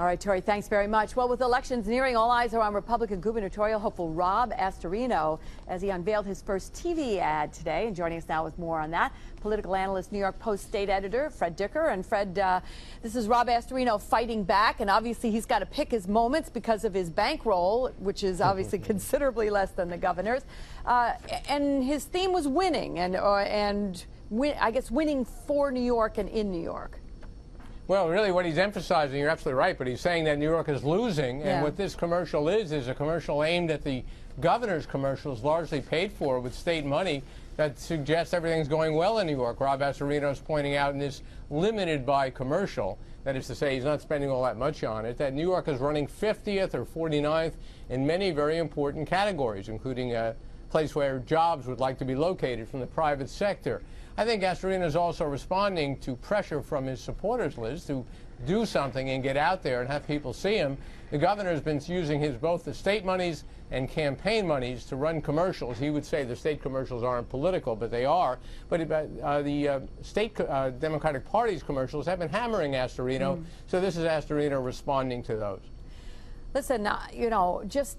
All right, Tori, thanks very much. Well, with elections nearing, all eyes are on Republican gubernatorial hopeful Rob Astorino as he unveiled his first TV ad today. And joining us now with more on that, political analyst, New York Post state editor Fred Dicker. And Fred, this is Rob Astorino fighting back, and obviously he's got to pick his moments because of his bankroll, which is obviously considerably less than the governor's. And his theme was winning, I guess winning for New York and in New York. Well, really what he's emphasizing, you're absolutely right, but he's saying that New York is losing, and what this commercial is a commercial aimed at the governor's commercials, largely paid for with state money, that suggests everything's going well in New York. Rob Astorino is pointing out in this limited by commercial, that is to say he's not spending all that much on it, that New York is running 50th or 49th in many very important categories, including a place where jobs would like to be located from the private sector. I think Astorino is also responding to pressure from his supporters, Liz, to do something and get out there and have people see him. The governor has been using both the state monies and campaign monies to run commercials. He would say the state commercials aren't political, but they are. But the state Democratic Party's commercials have been hammering Astorino, so this is Astorino responding to those. Listen, you know, just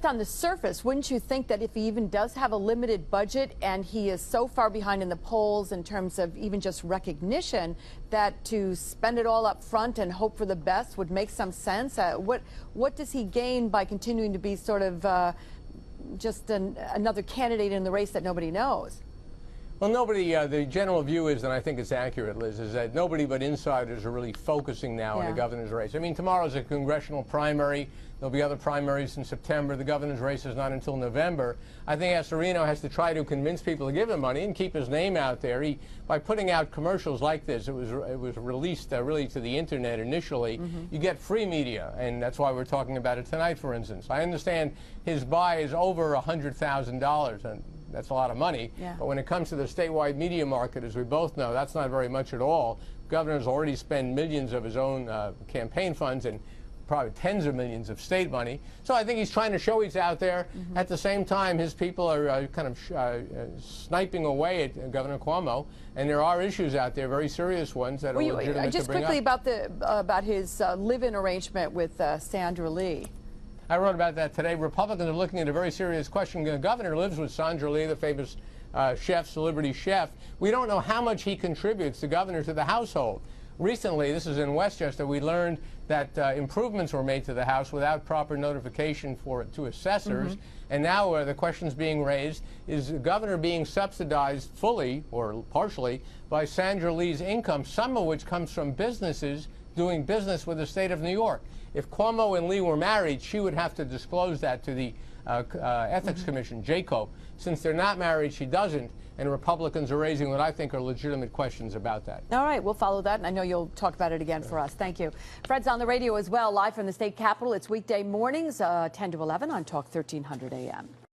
on the surface, wouldn't you think that if he even does have a limited budget and he is so far behind in the polls in terms of even just recognition, that to spend it all up front and hope for the best would make some sense? What does he gain by continuing to be sort of just another candidate in the race that nobody knows? Well, the general view is, and I think it's accurate, Liz, is that nobody but insiders are really focusing now on the governor's race. I mean, tomorrow's a congressional primary. There'll be other primaries in September. The governor's race is not until November. I think Astorino has to try to convince people to give him money and keep his name out there. By putting out commercials like this, it was released really to the internet initially. You get free media, and that's why we're talking about it tonight, for instance. I understand his buy is over $100,000, and that's a lot of money. But when it comes to the statewide media market, as we both know, that's not very much at all. The governor's already spent millions of his own campaign funds and probably tens of millions of state money. So I think he's trying to show he's out there. At the same time, his people are kind of sniping away at Governor Cuomo, and there are issues out there, very serious ones, that are legitimate just to bring quickly up. about his live-in arrangement with Sandra Lee. I wrote about that today. Republicans are looking at a very serious question. The governor lives with Sandra Lee, the famous chef, celebrity chef. We don't know how much he contributes, the governor, to the household. Recently, this is in Westchester, we learned that improvements were made to the house without proper notification to assessors. And now the question's being raised, is the governor being subsidized fully or partially by Sandra Lee's income, some of which comes from businesses doing business with the state of New York? If Cuomo and Lee were married, she would have to disclose that to the Ethics Commission, JCOP. Since they're not married, she doesn't, and Republicans are raising what I think are legitimate questions about that. All right, we'll follow that, and I know you'll talk about it again for us. Thank you. Fred's on the radio as well, live from the state capitol. It's weekday mornings, 10 to 11 on Talk 1300 AM.